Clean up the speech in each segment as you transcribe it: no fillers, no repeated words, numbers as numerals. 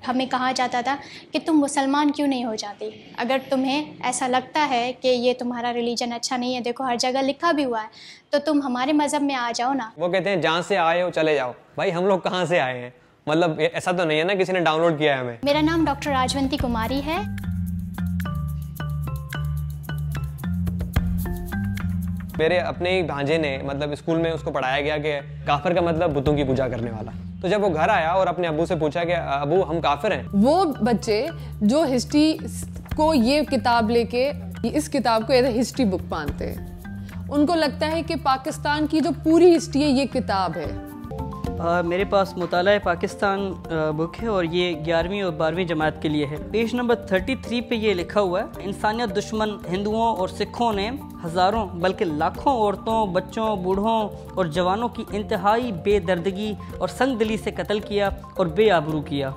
हमें कहा जाता था कि तुम मुसलमान क्यों नहीं हो जाती, अगर तुम्हें ऐसा लगता है कि ये तुम्हारा रिलीजन अच्छा नहीं है, देखो हर जगह लिखा भी हुआ है, तो तुम हमारे मज़हब में आ जाओ ना। वो कहते हैं जहाँ से आए हो चले जाओ। भाई हम लोग कहाँ से आए हैं? मतलब ऐसा तो नहीं है ना किसी ने डाउनलोड किया है हमें। मेरा नाम डॉक्टर राजवंती कुमारी है। मेरे अपने ही भांजे ने मतलब स्कूल में उसको पढ़ाया गया कि काफिर का मतलब बुतों की पूजा करने वाला। तो जब वो घर आया और अपने अब्बू से पूछा कि अब्बू हम काफिर हैं, वो बच्चे जो हिस्ट्री को ये किताब लेके इस किताब को एज ए हिस्ट्री बुक मानते हैं, उनको लगता है कि पाकिस्तान की जो पूरी हिस्ट्री है ये किताब है। मेरे पास मुताला पाकिस्तान बुक है और ये 11वीं और 12वीं जमात के लिए है। पेज नंबर 33 पे ये लिखा हुआ है, इंसानियत दुश्मन हिंदुओं और सिखों ने हज़ारों बल्कि लाखों औरतों, बच्चों, बूढ़ों और जवानों की इंतहाई बेदर्दगी और संगदिली से कत्ल किया और बेआबरू किया।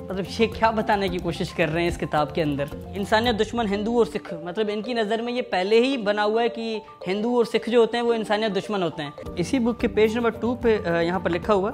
मतलब ये क्या बताने की कोशिश कर रहे हैं इस किताब के अंदर? इंसानियत दुश्मन हिंदू और सिख, मतलब इनकी नज़र में ये पहले ही बना हुआ है कि हिंदू और सिख जो होते हैं वो इंसानियत दुश्मन होते हैं। इसी बुक के पेज नंबर 2 पे यहाँ पर लिखा हुआ,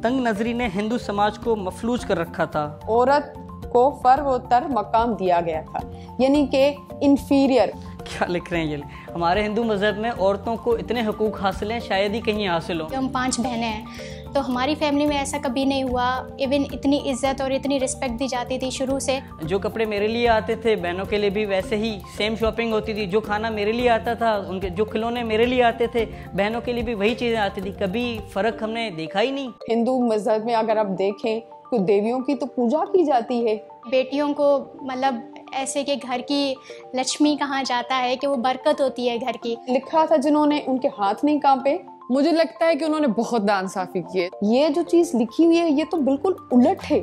तंग नजरी ने हिंदू समाज को मफलूज कर रखा था। औरत को फर्वतर मकाम दिया गया था, यानी कि इन्फीरियर। क्या लिख रहे हैं ये? हमारे हिंदू मज़हब में औरतों को इतने हकूक़ हासिल हैं, शायद ही कहीं हासिल हो। हम 5 बहनें हैं, तो हमारी फैमिली में ऐसा कभी नहीं हुआ। इवन इतनी इज्जत और इतनी रिस्पेक्ट दी जाती थी शुरू से। जो कपड़े मेरे लिए आते थे बहनों के लिए भी वैसे ही सेम शॉपिंग होती थी। जो खाना मेरे लिए आता था, उनके जो खिलौने मेरे लिए आते थे, बहनों के लिए भी वही चीज़ें आती थी। कभी फ़र्क हमने देखा ही नहीं। हिंदू मज़हब में अगर आप देखें तो देवियों की तो पूजा की जाती है। बेटियों को मतलब ऐसे कि घर की लक्ष्मी कहा जाता है कि वो बरकत होती है घर की। लिखा था जिन्होंने, उनके हाथ नहीं कांपे। मुझे लगता है कि उन्होंने बहुत नाइंसाफी की है। ये जो चीज़ लिखी हुई है ये तो बिल्कुल उलट है।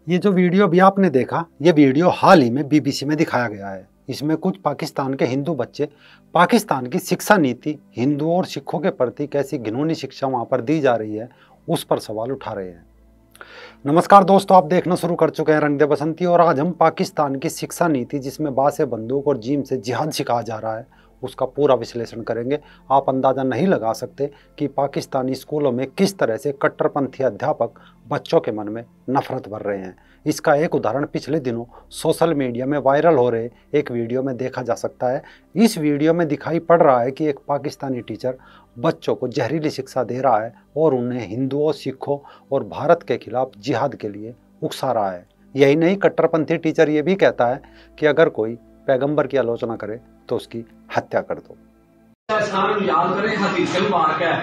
ये जो वीडियो भी आपने देखा, ये वीडियो हाल ही में बीबीसी में दिखाया गया है। इसमें कुछ पाकिस्तान के हिंदू बच्चे पाकिस्तान की शिक्षा नीति, हिंदुओं और सिखों के प्रति कैसी घिनौनी शिक्षा वहाँ पर दी जा रही है उस पर सवाल उठा रहे हैं। नमस्कार दोस्तों, आप देखना शुरू कर चुके हैं रंग दे बसंती और आज हम पाकिस्तान की शिक्षा नीति, जिसमें बासे बंदूक और जीम से जिहाद सिखाया जा रहा है, उसका पूरा विश्लेषण करेंगे। आप अंदाज़ा नहीं लगा सकते कि पाकिस्तानी स्कूलों में किस तरह से कट्टरपंथी अध्यापक बच्चों के मन में नफरत भर रहे हैं। इसका एक उदाहरण पिछले दिनों सोशल मीडिया में वायरल हो रहे एक वीडियो में देखा जा सकता है। इस वीडियो में दिखाई पड़ रहा है कि एक पाकिस्तानी टीचर बच्चों को जहरीली शिक्षा दे रहा है और उन्हें हिंदुओं, सिखों और भारत के खिलाफ जिहाद के लिए उकसा रहा है। यही नहीं, कट्टरपंथी टीचर ये भी कहता है कि अगर कोई पैगंबर की आलोचना करे तो उसकी हत्या कर दो। याद करें हदीस मुबारक है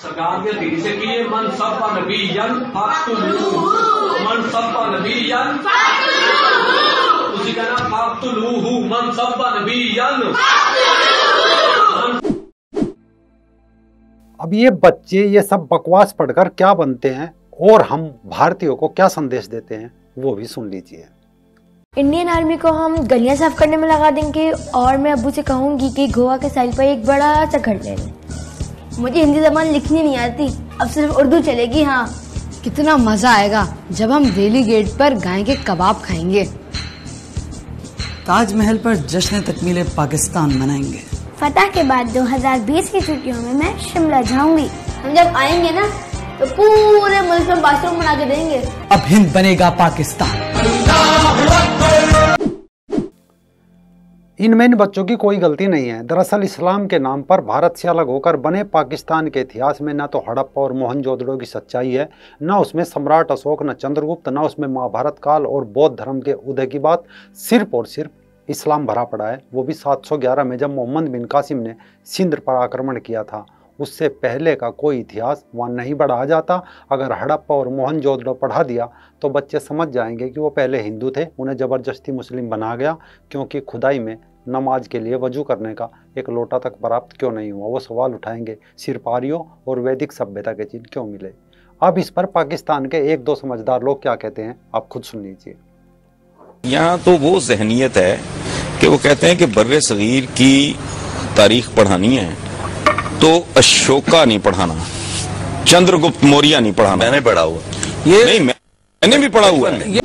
सरकार के हदीस है कि ये मन सब्बा नबीयन फक्तुलूहु, मन सब्बा नबीयन उसी का नाम फक्तुलूहु, मन सब्बा नबीयन। अब ये बच्चे ये सब बकवास पढ़कर क्या बनते हैं और हम भारतीयों को क्या संदेश देते हैं वो भी सुन लीजिए। इंडियन आर्मी को हम गलियां साफ करने में लगा देंगे और मैं अब्बू से कहूंगी कि गोवा के साइड पर एक बड़ा सा घर ले लें। मुझे हिंदी जबान लिखनी नहीं आती, अब सिर्फ उर्दू चलेगी। हाँ, कितना मजा आएगा जब हम रेली गेट पर गाय के कबाब खाएंगे। ताजमहल पर जश्न तकमील पाकिस्तान मनाएंगे। फतह के बाद 2020 की छुट्टियों में मैं शिमला जाऊंगी। हम जब आएंगे ना तो पूरे मुल्क में बाथरूम बना के देंगे। अब हिंद बनेगा पाकिस्तान। इनमें इन बच्चों की कोई गलती नहीं है। दरअसल इस्लाम के नाम पर भारत से अलग होकर बने पाकिस्तान के इतिहास में न तो हड़प्पा और मोहनजोदड़ो की सच्चाई है, न उसमें सम्राट अशोक, न चंद्रगुप्त, न उसमें महाभारत काल और बौद्ध धर्म के उदय की बात। सिर्फ और सिर्फ इस्लाम भरा पड़ा है, वो भी 711 में जब मोहम्मद बिन कासिम ने सिंध पर आक्रमण किया था। उससे पहले का कोई इतिहास वहाँ नहीं बढ़ाया जाता। अगर हड़प्पा और मोहनजोदड़ो पढ़ा दिया तो बच्चे समझ जाएंगे कि वो पहले हिंदू थे, उन्हें ज़बरदस्ती मुस्लिम बना गया, क्योंकि खुदाई में नमाज के लिए वजू करने का एक लोटा तक प्राप्त क्यों नहीं हुआ। वो सवाल उठाएंगे सिर्फ आर्यों और वैदिक सभ्यता के चिन्ह क्यों मिले। अब इस पर पाकिस्तान के 1-2 समझदार लोग क्या कहते हैं आप खुद सुन लीजिए। यहाँ तो वो जहनियत है कि वो कहते हैं कि बर्रे सगीर की तारीख पढ़ानी है तो अशोका नहीं पढ़ाना, चंद्रगुप्त मौर्य नहीं पढ़ाना। मैंने पढ़ा हुआ ये नहीं, मैंने भी पढ़ा हुआ है।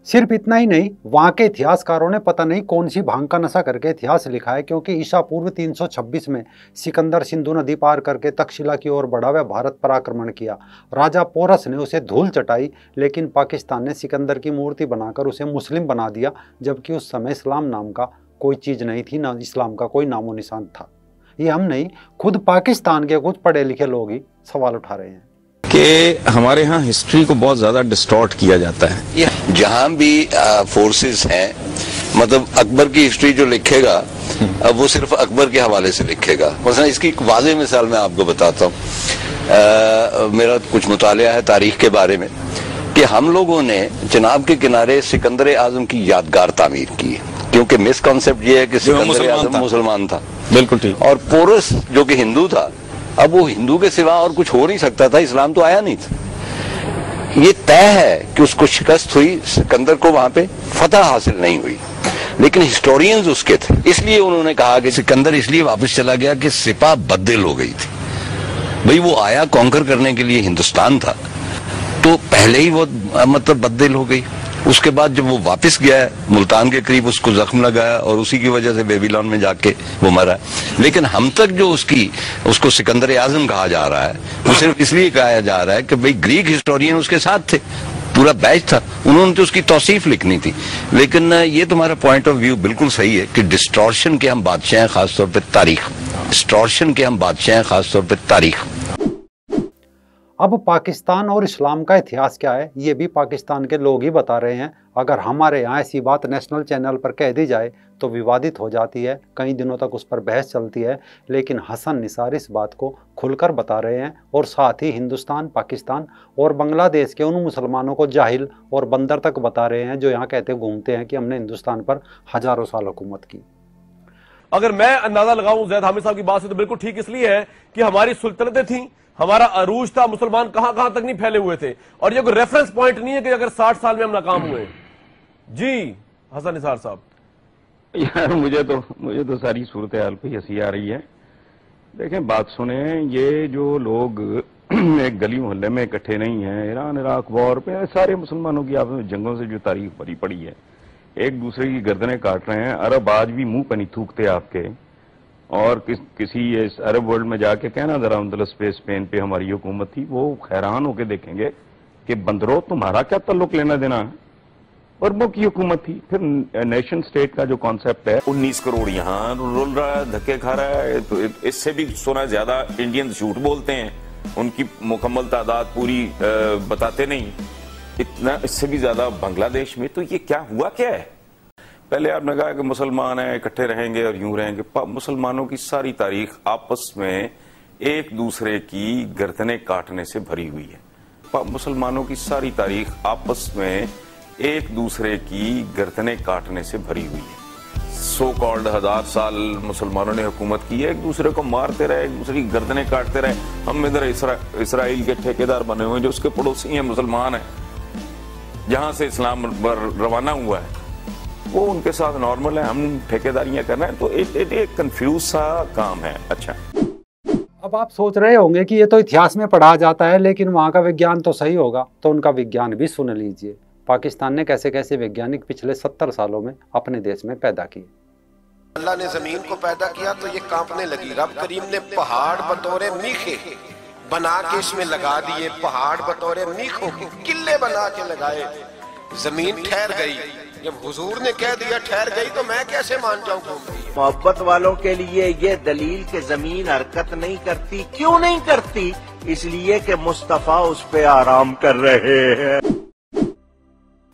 सिर्फ इतना ही नहीं, वहाँ के इतिहासकारों ने पता नहीं कौन सी भांग का नशा करके इतिहास लिखा है, क्योंकि ईसा पूर्व 326 में सिकंदर सिंधु नदी पार करके तक्षशिला की ओर बढ़ा व भारत पर आक्रमण किया। राजा पोरस ने उसे धूल चटाई, लेकिन पाकिस्तान ने सिकंदर की मूर्ति बनाकर उसे मुस्लिम बना दिया, जबकि उस समय इस्लाम नाम का कोई चीज़ नहीं थी, ना इस्लाम का कोई नामो निशान था। ये हम नहीं, खुद पाकिस्तान के कुछ पढ़े लिखे लोग ही सवाल उठा रहे हैं कि हमारे यहाँ हिस्ट्री को बहुत ज्यादा डिस्टॉर्ट किया जाता है। जहाँ भी फोर्सेस हैं, मतलब अकबर की हिस्ट्री जो लिखेगा अब वो सिर्फ अकबर के हवाले से लिखेगा। मसलन इसकी एक वाज़ेह मिसाल मैं आपको बताता हूँ। मेरा कुछ मुतालिया है तारीख के बारे में कि हम लोगों ने चिनाब के किनारे सिकंदर आजम की यादगार तामीर की, क्योंकि मिसकॉन्सेप्ट ये है कि सिकंदर आजम मुसलमान था। बिल्कुल ठीक। और पोरस जो कि हिंदू था, अब वो हिंदू के सिवा और कुछ हो नहीं सकता था, इस्लाम तो आया नहीं था। ये तय है कि उसको शिकस्त हुई, सिकंदर को वहां पे फतह हासिल नहीं हुई, लेकिन हिस्टोरियंस उसके थे, इसलिए उन्होंने कहा कि सिकंदर इसलिए वापस चला गया कि सिपा बददिल हो गई थी। भाई वो आया कॉन्कर करने के लिए हिंदुस्तान था, तो पहले ही वो मतलब बददिल हो गई। उसके बाद जब वो वापस गया मुल्तान के करीब, उसको जख्म लगाया और उसी की वजह से बेबीलोन में जाके वो मरा। लेकिन हम तक जो उसको सिकंदर आजम कहा जा रहा है, वो सिर्फ इसलिए कहा जा रहा है कि भाई ग्रीक हिस्टोरियन उसके साथ थे, पूरा बैच था, उन्होंने तो उसकी तौसीफ लिखनी थी। लेकिन ये तुम्हारा पॉइंट ऑफ व्यू बिल्कुल सही है कि डिस्टॉर्शन के हम बादशाह हैं, खासतौर पर तारीख। डिस्टॉर्शन के हम बादशाह हैं, खासतौर पर तारीख। अब पाकिस्तान और इस्लाम का इतिहास क्या है, ये भी पाकिस्तान के लोग ही बता रहे हैं। अगर हमारे यहाँ ऐसी बात नेशनल चैनल पर कह दी जाए तो विवादित हो जाती है, कई दिनों तक उस पर बहस चलती है, लेकिन हसन निसार इस बात को खुलकर बता रहे हैं और साथ ही हिंदुस्तान, पाकिस्तान और बांग्लादेश के उन मुसलमानों को जाहिल और बंदर तक बता रहे हैं जो यहाँ कहते घूमते हैं कि हमने हिंदुस्तान पर हजारों साल हुकूमत की। अगर मैं अंदाजा लगाऊं ज़ैद हामिद साहब की बात से तो बिल्कुल ठीक इसलिए है कि हमारी सुल्तनतें थीं, हमारा अरूज था, मुसलमान कहां कहां तक नहीं फैले हुए थे, और ये कोई रेफरेंस पॉइंट नहीं है कि अगर 60 साल में हम नाकाम हुए। जी हसन निसार साहब। यार मुझे तो सारी सूरत हाल पे हंसी आ रही है। देखें, बात सुने, ये जो लोग एक गली मोहल्ले में इकट्ठे नहीं है, ईरान इराक वॉर पे सारे मुसलमानों की आपस में जंगों से जो तारीख भरी पड़ी है, एक दूसरे की गर्दनें काट रहे हैं। अरब आज भी मुंह पे नहीं थूकते आपके, और किसी इस अरब वर्ल्ड में जाके कहना जरा अंदलस पे, स्पेन पे हमारी हुकूमत थी, वो हैरान होके देखेंगे कि बंदरो तुम्हारा क्या ताल्लुक लेना देना है, अरबों की हुकूमत थी। फिर नेशन स्टेट का जो कॉन्सेप्ट है, 19 करोड़ यहाँ रोल रहा है, धक्के खा रहा है, तो इससे भी सुना ज्यादा इंडियन झूठ बोलते हैं, उनकी मुकम्मल तादाद पूरी बताते नहीं, इतना इससे भी ज्यादा बांग्लादेश में। तो ये क्या हुआ क्या है? पहले आपने कहा कि मुसलमान हैं, इकट्ठे रहेंगे और यूं रहेंगे। मुसलमानों की सारी तारीख आपस में एक दूसरे की गर्दनें काटने से भरी हुई है। मुसलमानों की सारी तारीख आपस में एक दूसरे की गर्दनें काटने से भरी हुई है। सो कॉल्ड 1000 साल मुसलमानों ने हुकूमत की है, एक दूसरे को मारते रहे, एक दूसरे की गर्दनें काटते रहे। हम इधर इसराइल के ठेकेदार बने हुए हैं, जो उसके पड़ोसी हैं, मुसलमान हैं, जहां से इस्लाम रवाना हुआ है, वो उनके साथ नॉर्मल है, हम ठेकेदारियां कर रहे हैं। तो एक कंफ्यूज सा काम है। अच्छा, अब आप सोच रहे होंगे कि ये तो इतिहास में पढ़ा जाता है, लेकिन वहाँ का विज्ञान तो सही होगा, तो उनका विज्ञान भी सुन लीजिए। पाकिस्तान ने कैसे कैसे वैज्ञानिक पिछले 70 सालों में अपने देश में पैदा किए। अल्लाह ने जमीन को पैदा किया तो ये कांपने लगी। रब करीम ने पहाड़ बतौरे मीखे बना के इसमें लगा दिए, पहाड़ बतौरे मीखों के किले बना के लगाए, जमीन ठहर गई। जब हुजूर ने कह दिया ठहर गई तो मैं कैसे मान जाऊं? मोहब्बत वालों के लिए ये दलील कि जमीन हरकत नहीं करती। क्यों नहीं करती? इसलिए कि मुस्तफा उस पे आराम कर रहे हैं।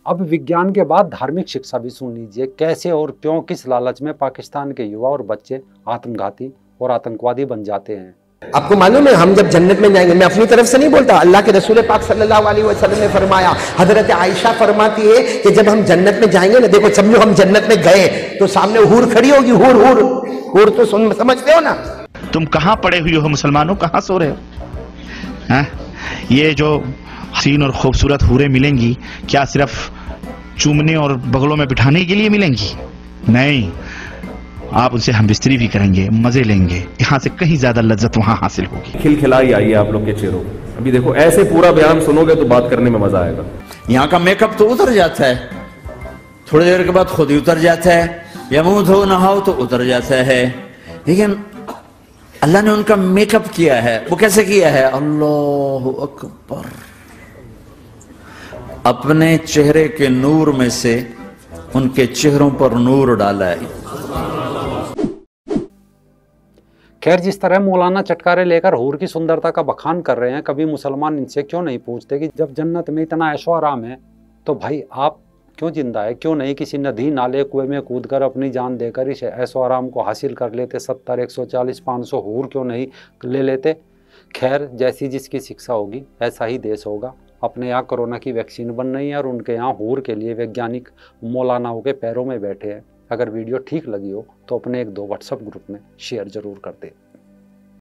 अब विज्ञान के बाद धार्मिक शिक्षा भी सुन लीजिए, कैसे और क्यों किस लालच में पाकिस्तान के युवा और बच्चे आत्मघाती और आतंकवादी बन जाते हैं। आपको मालूम है, हम जब जन्नत में जाएंगे, मैं अपनी तरफ से नहीं बोलता, अल्लाह के रसूल पाक सल्लल्लाहु अलैहि वसल्लम ने फरमाया, हजरत आयशा फरमाती है कि जब हम जन्नत में जाएंगे ना, देखो समझो हम जन्नत में गए तो सामने हूर खड़ी होगी, हूर हूर हूर तो समझते हो ना। तुम कहाँ पड़े हुए हो मुसलमानों, कहाँ सो रहे हो? हाँ? ये जो हसीन और खूबसूरत हूरें मिलेंगी, क्या सिर्फ चूमने और बगलों में बिठाने के लिए मिलेंगी? नहीं, आप उनसे हम बिस्तरी भी करेंगे, मजे लेंगे, यहाँ से कहीं ज्यादा लज्जत वहाँ हासिल होगी। खिलखिलाई आई है आप लोग के चेहरों। अभी देखो, ऐसे पूरा बयान सुनोगे तो बात करने में मजा आएगा। यहाँ का मेकअप तो उतर जाता है, थोड़ी देर के बाद खुद ही उतर जाता है, या मुंह धो नहाओ तो उतर जाता है। लेकिन अल्लाह ने उनका मेकअप किया है, वो कैसे किया है? अल्लाहु अकबर, अपने चेहरे के नूर में से उनके चेहरों पर नूर डाला है। खैर, जिस तरह मौलाना चटकारे लेकर हूर की सुंदरता का बखान कर रहे हैं, कभी मुसलमान इनसे क्यों नहीं पूछते कि जब जन्नत में इतना ऐशो आराम है तो भाई आप क्यों जिंदा है? क्यों नहीं किसी नदी नाले कुएं में कूदकर अपनी जान देकर इस ऐशो आराम को हासिल कर लेते? 70, 140, 500 हूर क्यों नहीं ले लेते? खैर, जैसी जिसकी शिक्षा होगी ऐसा ही देश होगा। अपने यहाँ कोरोना की वैक्सीन बन रही है और उनके यहाँ हूर के लिए वैज्ञानिक मौलानाओं के पैरों में बैठे हैं। अगर वीडियो ठीक लगी हो तो अपने 1-2 व्हाट्सएप ग्रुप में शेयर जरूर कर दें।